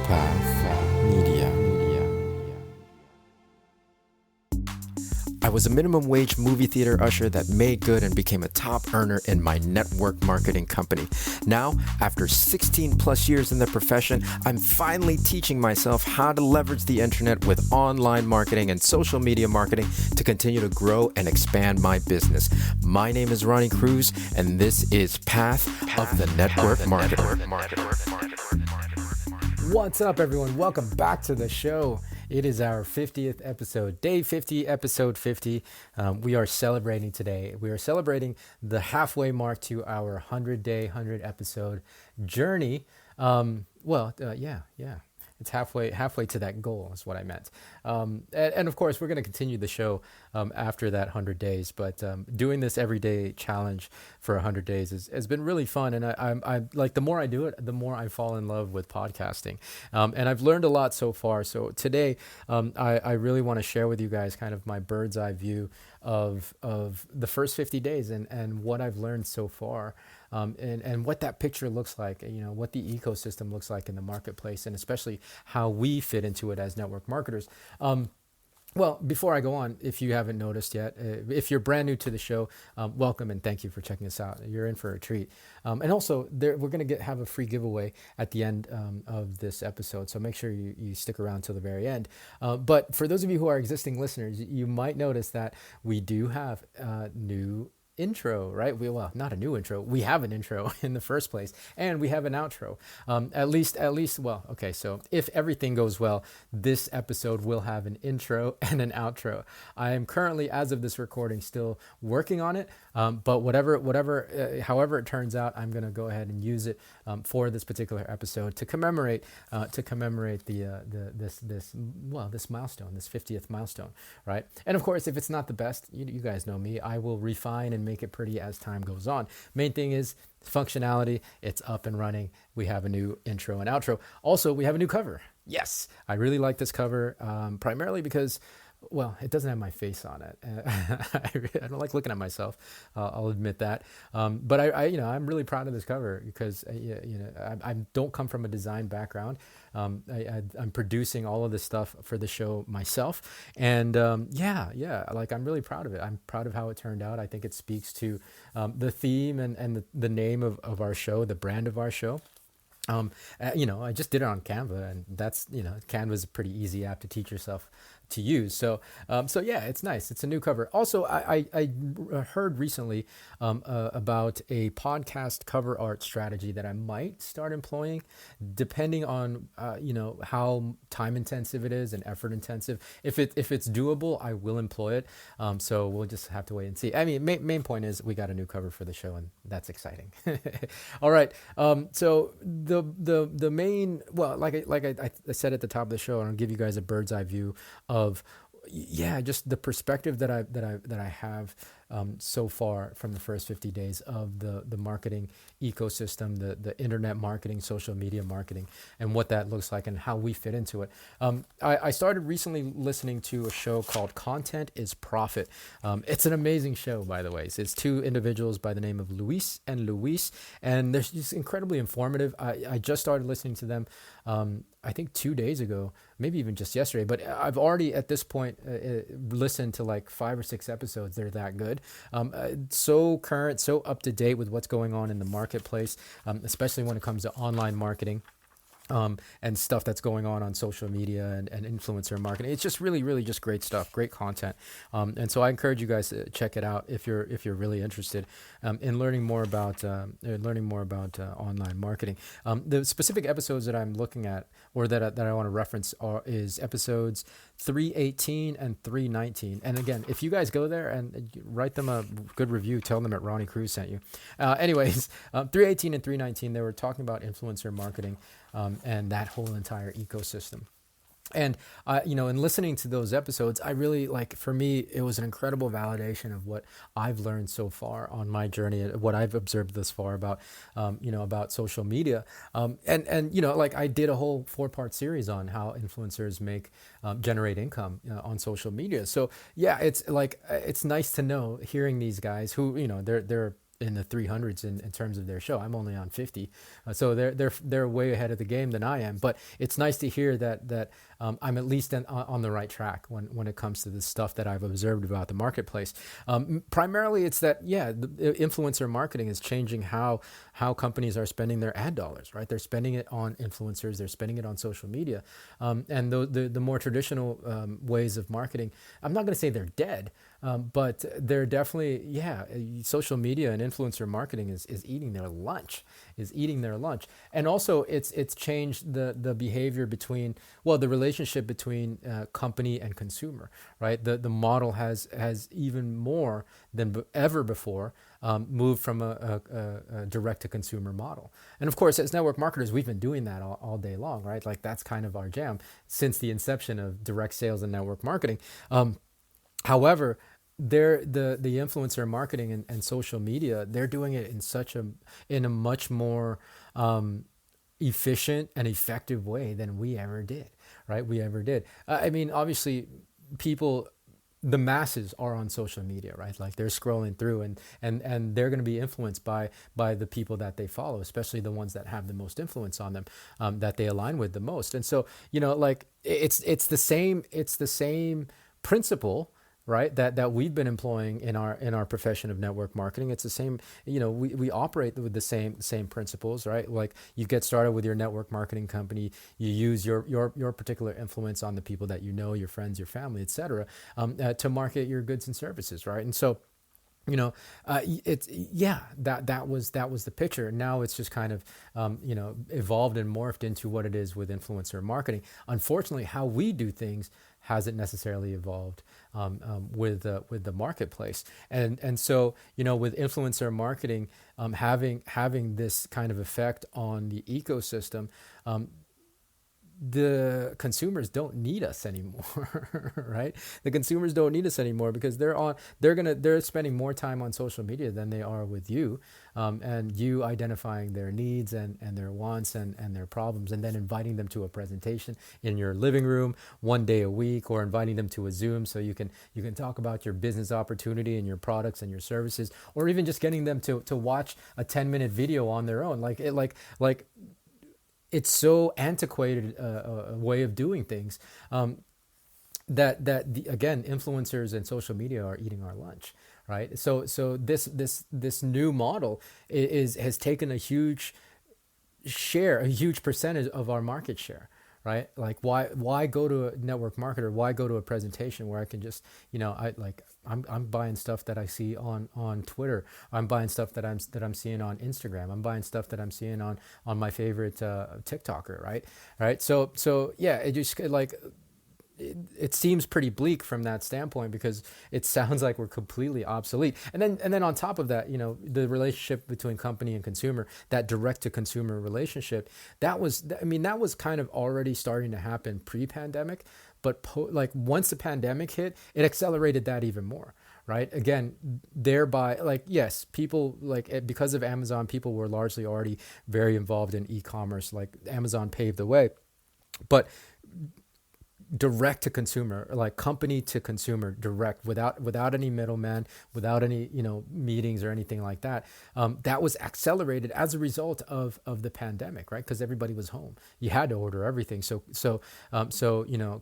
Path Media. I was a minimum wage movie theater usher that made good and became a top earner in my network marketing company. Now, after 16 plus years in the profession, I'm finally teaching myself how to leverage the internet with online marketing and social media marketing to continue to grow and expand my business. My name is Ronnie Cruz, and this is Path of the Network Marketer. What's up, everyone? Welcome back to the show. It is our 50th episode, day 50, episode 50. We are celebrating today. We are celebrating the halfway mark to our 100-day, 100-episode journey. Yeah. It's halfway to that goal is what I meant. And of course, we're going to continue the show after that 100 days. But doing this everyday challenge for 100 days has been really fun. And I like, the more I do it, the more I fall in love with podcasting. And I've learned a lot so far. So today, I really want to share with you guys kind of my bird's eye view of the first 50 days and what I've learned so far. And what that picture looks like, what the ecosystem looks like in the marketplace, and especially how we fit into it as network marketers. Well, before I go on, if you haven't noticed yet, if you're brand new to the show, welcome and thank you for checking us out. You're in for a treat. And also, we're going to have a free giveaway at the end of this episode, so make sure you stick around till the very end. But for those of you who are existing listeners, you might notice that we do have new intro, right? Well, not a new intro. We have an intro in the first place, and we have an outro. At least. Well, okay. So if everything goes well, this episode will have an intro and an outro. I am currently, as of this recording, still working on it. But however it turns out, I'm going to go ahead and use it for this particular episode to commemorate this milestone, this 50th milestone, right? And of course, if it's not the best, you guys know me, I will refine and make it pretty as time goes on. Main thing is functionality. It's up and running. We have a new intro and outro. Also, we have a new cover. Yes, I really like this cover, primarily because, well, it doesn't have my face on it. I don't like looking at myself. I'll admit that. But I'm really proud of this cover because I don't come from a design background. I'm producing all of this stuff for the show myself, and like, I'm really proud of it. I'm proud of how it turned out. I think it speaks to the theme and the name of our show, the brand of our show. I just did it on Canva, and that's, Canva is a pretty easy app to teach yourself to use. So yeah, it's nice. It's a new cover. Also, I heard recently about a podcast cover art strategy that I might start employing, depending on how time intensive it is and effort intensive. If it's doable, I will employ it. So we'll just have to wait and see. I mean, main point is we got a new cover for the show, and that's exciting. All right. So the main, well, like I said at the top of the show, and I'll give you guys a bird's eye view of, just the perspective that I have so far from the first 50 days of the marketing ecosystem, the internet marketing, social media marketing, and what that looks like and how we fit into it. I started recently listening to a show called Content is Profit. It's an amazing show, by the way. It's two individuals by the name of Luis, and they're just incredibly informative. I just started listening to them I think 2 days ago, maybe even just yesterday, but I've already at this point listened to like 5 or 6 episodes. They're that good. So current, so up to date with what's going on in the marketplace, especially when it comes to online marketing. And stuff that's going on social media and influencer marketing. It's just really, really just great stuff, great content. And so I encourage you guys to check it out if you're really interested in learning more about online marketing. The specific episodes that I'm looking at, or that I want to reference, is episodes 318 and 319. And again, if you guys go there and write them a good review, tell them that Ronnie Cruz sent you. Anyways, 318 and 319, they were talking about influencer marketing. And that whole entire ecosystem. And, in listening to those episodes, I really, for me, it was an incredible validation of what I've learned so far on my journey, what I've observed thus far about social media. I did a whole 4-part series on how influencers generate income on social media. So yeah, it's nice to know, hearing these guys who, they're in the 300s in terms of their show. I'm only on 50, so they're way ahead of the game than I am. But it's nice to hear that I'm at least on the right track when it comes to the stuff that I've observed about the marketplace. Primarily, it's that the influencer marketing is changing how companies are spending their ad dollars. Right, they're spending it on influencers, they're spending it on social media, and the more traditional ways of marketing. I'm not going to say they're dead. But they're definitely, social media and influencer marketing is eating their lunch, And also it's changed the behavior between, the relationship between company and consumer, right? The model has even more than ever before moved from a direct to consumer model. And of course, as network marketers, we've been doing that all day long, right? Like that's kind of our jam since the inception of direct sales and network marketing. However, the influencer marketing and social media, they're doing it in a much more efficient and effective way than we ever did, right? I mean, obviously, the masses are on social media, right? Like they're scrolling through and they're going to be influenced by the people that they follow, especially the ones that have the most influence on them, that they align with the most. And so, like it's the same principle, right? That we've been employing in our profession of network marketing. It's the same, we operate with the same principles, right? Like you get started with your network marketing company, you use your particular influence on the people that you know, your friends, your family, et cetera, to market your goods and services, right? And so, that was the picture. Now it's just kind of evolved and morphed into what it is with influencer marketing. Unfortunately, how we do things hasn't necessarily evolved with the marketplace. And so with influencer marketing having this kind of effect on the ecosystem. The consumers don't need us anymore, right? The consumers don't need us anymore because they're spending more time on social media than they are with you, and you identifying their needs and their wants and their problems, and then inviting them to a presentation in your living room one day a week, or inviting them to a Zoom so you can talk about your business opportunity and your products and your services, or even just getting them to watch a 10-minute video on their own. It's so antiquated a way of doing things, that again, influencers and social media are eating our lunch, right? So this new model has taken a huge percentage of our market share, right? Like why go to a network marketer? Why go to a presentation where I can just, I'm buying stuff that I see on Twitter. I'm buying stuff that I'm seeing on Instagram. I'm buying stuff that I'm seeing on my favorite TikToker, right? Right. So yeah, it just it seems pretty bleak from that standpoint, because it sounds like we're completely obsolete. And then on top of that, the relationship between company and consumer, that direct to consumer relationship, that was kind of already starting to happen pre-pandemic, but once the pandemic hit, it accelerated that even more. Right. Again, thereby, yes, people because of Amazon, people were largely already very involved in e-commerce. Like Amazon paved the way, but direct to consumer, like company to consumer direct, without any middleman, without any meetings or anything like that, that was accelerated as a result of the pandemic, right? Because everybody was home, you had to order everything, so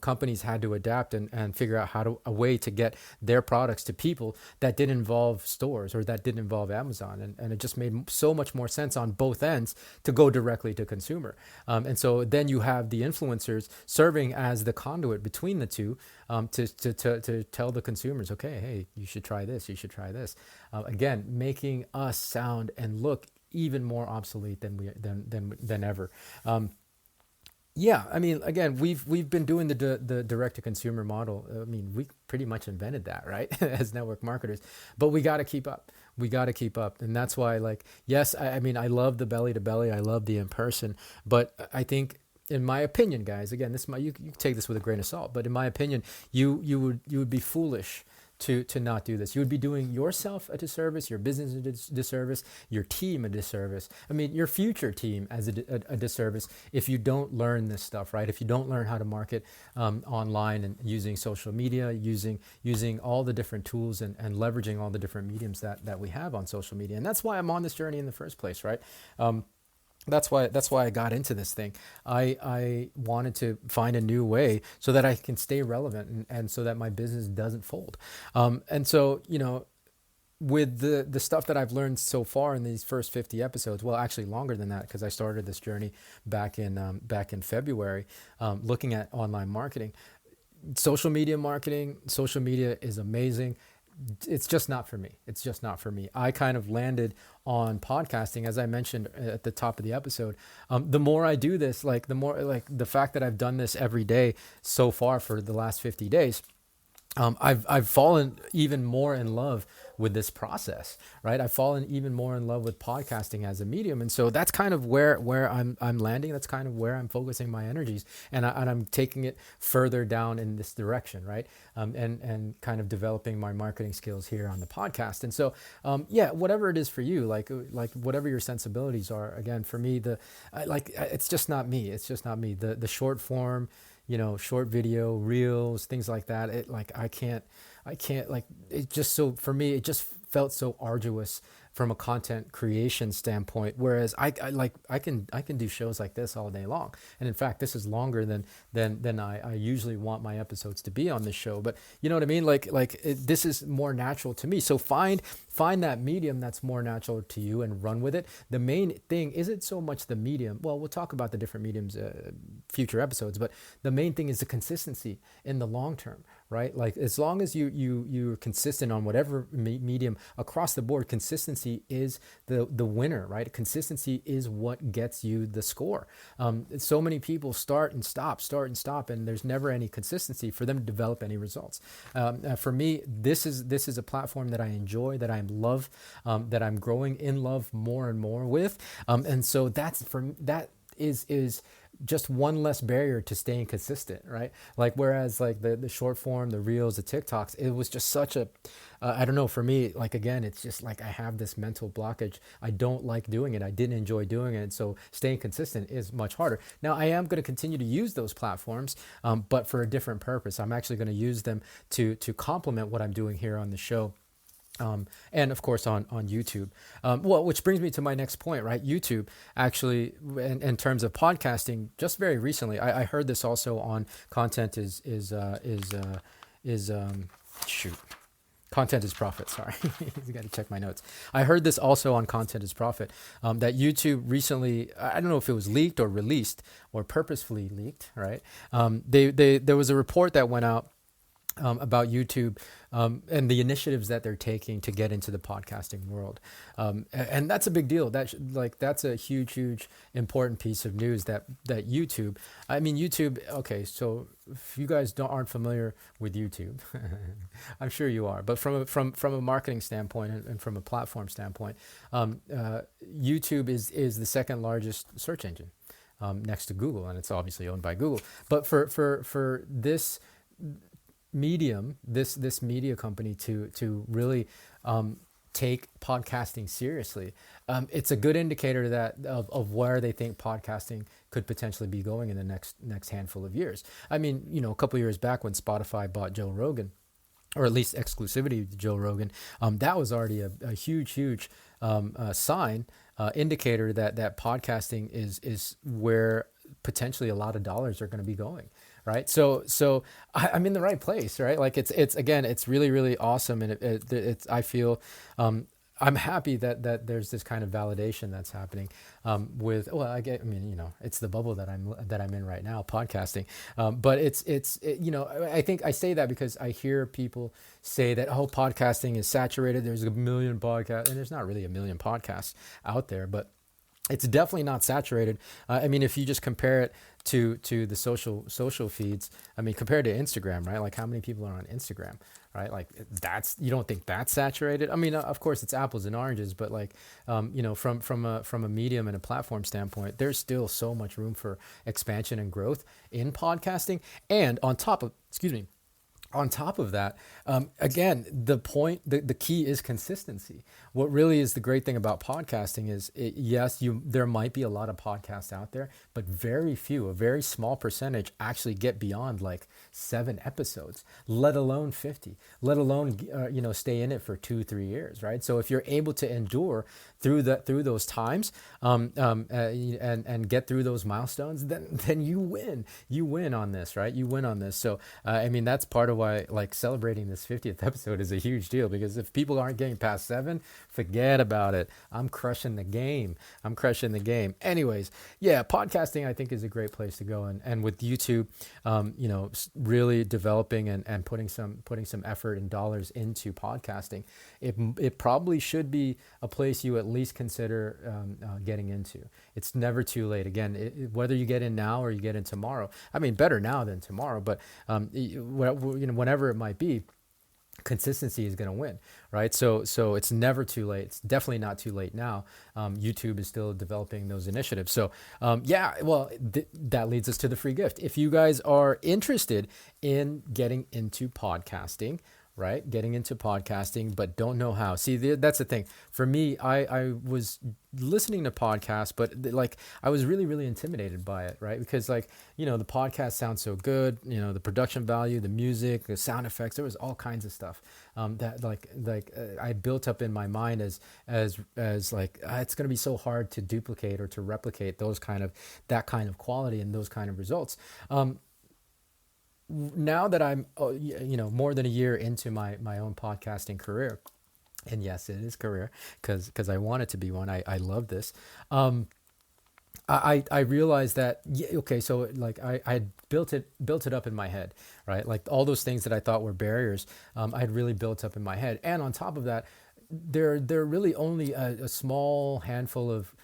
companies had to adapt and figure out a way to get their products to people that didn't involve stores or that didn't involve Amazon, and it just made so much more sense on both ends to go directly to consumer. And so then you have the influencers serving as the conduit between the two, to tell the consumers, okay, hey, you should try this, again, making us sound and look even more obsolete than ever. I mean, again, we've been doing the direct to consumer model. I mean, we pretty much invented that, right? As network marketers, but we got to keep up. And that's why, yes, I mean, I love the belly to belly, I love the in person, but I think, in my opinion, guys, again, you can take this with a grain of salt, but in my opinion, you would be foolish to not do this. You would be doing yourself a disservice, your business a disservice, your team a disservice. I mean, your future team as a disservice if you don't learn this stuff, right? If you don't learn how to market online and using social media, using all the different tools and leveraging all the different mediums that we have on social media. And that's why I'm on this journey in the first place, right? That's why I got into this thing. I wanted to find a new way so that I can stay relevant and so that my business doesn't fold. And so, with the stuff that I've learned so far in these first 50 episodes, well, actually longer than that, because I started this journey back in February, looking at online marketing, social media is amazing. It's just not for me. I kind of landed on podcasting, as I mentioned at the top of the episode. The more I do this, the fact that I've done this every day so far for the last 50 days, I've fallen even more in love with this process, right? I've fallen even more in love with podcasting as a medium, and so that's kind of where I'm landing. That's kind of where I'm focusing my energies, and I'm taking it further down in this direction, right? And kind of developing my marketing skills here on the podcast. And so, whatever it is for you, like whatever your sensibilities are. Again, for me, it's just not me. The short form, short video, reels, things like that. I can't, it just, so for me, it just felt so arduous from a content creation standpoint. Whereas I can do shows like this all day long. And in fact, this is longer than I usually want my episodes to be on this show. But you know what I mean? This is more natural to me. So find that medium that's more natural to you and run with it. The main thing isn't so much the medium. Well, we'll talk about the different mediums, future episodes, but the main thing is the consistency in the long term, right? Like as long as you're consistent on whatever medium across the board, consistency is the winner, right? Consistency is what gets you the score. So many people start and stop, and there's never any consistency for them to develop any results. For me, this is a platform that I enjoy, that I love, that I'm growing in love more and more with, and so that is just one less barrier to staying consistent, right? Whereas the short form, the reels, the TikToks, it was just such a, I don't know, for me, again, it's just I have this mental blockage. I don't like doing it. I didn't enjoy doing it. So staying consistent is much harder. Now I am going to continue to use those platforms, but for a different purpose. I'm actually going to use them to complement what I'm doing here on the show. And of course on YouTube. Which brings me to my next point, right? YouTube actually, in terms of podcasting, just very recently, I heard this also on Content is Content is Profit. Sorry, you got to check my notes. I heard this also on Content is Profit, that YouTube recently, I don't know if it was leaked or released or purposefully leaked, right? There was a report that went out about YouTube and the initiatives that they're taking to get into the podcasting world, and that's a big deal. That's a huge important piece of news that YouTube. I mean, YouTube. Okay, so if you guys aren't familiar with YouTube, I'm sure you are. But from a marketing standpoint and from a platform standpoint, YouTube is the second largest search engine, next to Google, and it's obviously owned by Google. But for this medium, this media company to really take podcasting seriously, it's a good indicator of where they think podcasting could potentially be going in the next handful of years. I mean, a couple of years back when Spotify bought Joe Rogan, or at least exclusivity to Joe Rogan, that was already a huge sign, indicator that podcasting is where potentially a lot of dollars are going to be going. Right. So I'm in the right place, right? It's really awesome. And it's I feel, I'm happy that there's this kind of validation that's happening, it's the bubble that I'm in right now, podcasting. But I think I say that because I hear people say that, podcasting is saturated. There's a million podcasts, and there's not really a million podcasts out there, but it's definitely not saturated. If you just compare it to the social feeds, compared to Instagram, right? How many people are on Instagram, right? You don't think that's saturated? Of course it's apples and oranges, but from a medium and a platform standpoint, there's still so much room for expansion and growth in podcasting. And on top On top of that, again, the key is consistency. What really is the great thing about podcasting is, yes, there might be a lot of podcasts out there, but very few, a very small percentage actually get beyond like 7 episodes, let alone 50, let alone, stay in it for 2-3 years, right? So if you're able to endure through those times, and get through those milestones, then you win on this, right? You win on this. So, I mean, that's part of why like celebrating this 50th episode is a huge deal, because if people aren't getting past 7, forget about it. I'm crushing the game. Anyways, yeah, podcasting I think is a great place to go. And with YouTube, really developing and putting some effort and dollars into podcasting, it probably should be a place you at least consider getting into. It's never too late. Again, whether you get in now or you get in tomorrow, I mean, better now than tomorrow, but whenever it might be, consistency is going to win, right? So it's never too late. It's definitely not too late now. YouTube is still developing those initiatives. So that leads us to the free gift. If you guys are interested in getting into podcasting, right? Getting into podcasting, but don't know how. See, that's the thing. For me, I was listening to podcasts, but like I was really, really intimidated by it, right? Because like, the podcast sounds so good, the production value, the music, the sound effects, there was all kinds of stuff that I built up in my mind as like, it's going to be so hard to duplicate or to replicate that kind of quality and those kind of results. Now that I'm, more than a year into my own podcasting career, and yes, it is career because I want it to be one. I love this. I realized that, okay, so like I built it up in my head, right? Like all those things that I thought were barriers, I had really built up in my head. And on top of that, there are really only a small handful of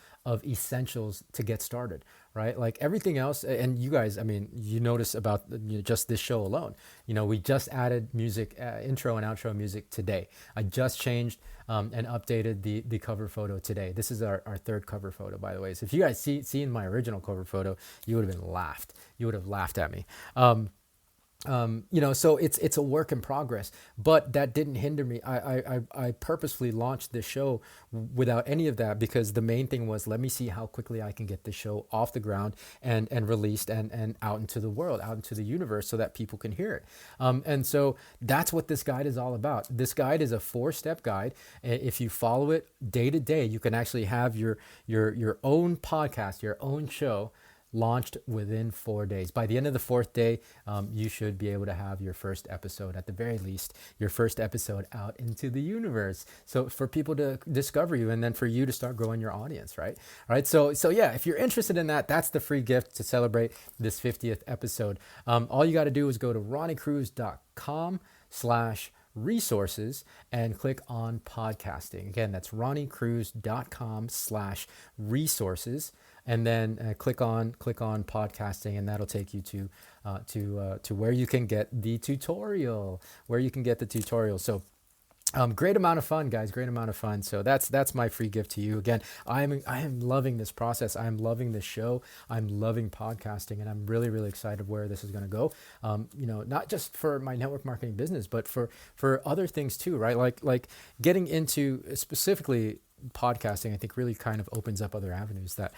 essentials to get started, right? Like everything else, and you guys, I mean, you notice about just this show alone, we just added music, intro and outro music today. I just changed and updated the cover photo today. This is our third cover photo, by the way. So if you guys seen my original cover photo, you would have laughed at me. So it's a work in progress, but that didn't hinder me. I purposefully launched this show without any of that, because the main thing was, let me see how quickly I can get this show off the ground and released and out into the world, out into the universe, so that people can hear it. And so that's what this guide is all about. This guide is a 4-step guide. If you follow it day to day, you can actually have your own podcast, your own show launched within 4 days. By the end of the 4th day, you should be able to have your first episode, at the very least, your first episode out into the universe. So for people to discover you, and then for you to start growing your audience, right? All right. So yeah, if you're interested in that, that's the free gift to celebrate this 50th episode. All you got to do is go to ronniecruz.com/resources and click on podcasting. Again, that's ronniecruz.com/resources. And then click on podcasting, and that'll take you to where you can get the tutorial. So great amount of fun, guys. Great amount of fun. So that's my free gift to you. Again, I am loving this process. I'm loving this show. I'm loving podcasting, and I'm really, really excited where this is going to go. Not just for my network marketing business, but for other things too, right? Like getting into specifically podcasting, I think really kind of opens up other avenues that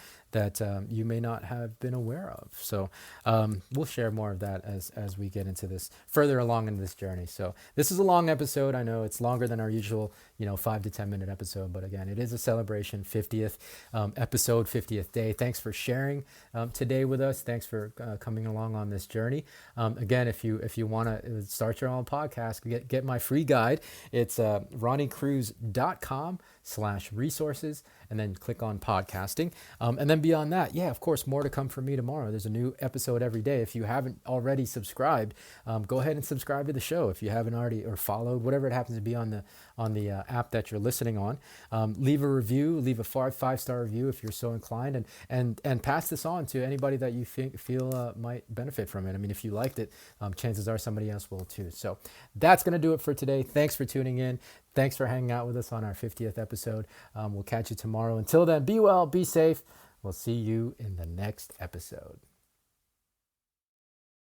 you may not have been aware of. So we'll share more of that as we get into this further along in this journey. So this is a long episode. I know it's longer than our usual 5 to 10 minute episode, but again, it is a celebration, 50th episode, 50th day. Thanks for sharing today with us. Thanks for coming along on this journey. Again, if you want to start your own podcast, get my free guide. It's ronniecruz.com/resources, and then click on podcasting. And then beyond that, yeah, of course, more to come from me tomorrow. There's a new episode every day. If you haven't already subscribed, go ahead and subscribe to the show. If you haven't already, or followed, whatever it happens to be on the app that you're listening on, leave a review, leave a 5-star review if you're so inclined, and pass this on to anybody that you feel might benefit from it. I mean, if you liked it, chances are somebody else will too. So that's going to do it for today. Thanks for tuning in. Thanks for hanging out with us on our 50th episode. We'll catch you tomorrow. Until then, be well, be safe. We'll see you in the next episode.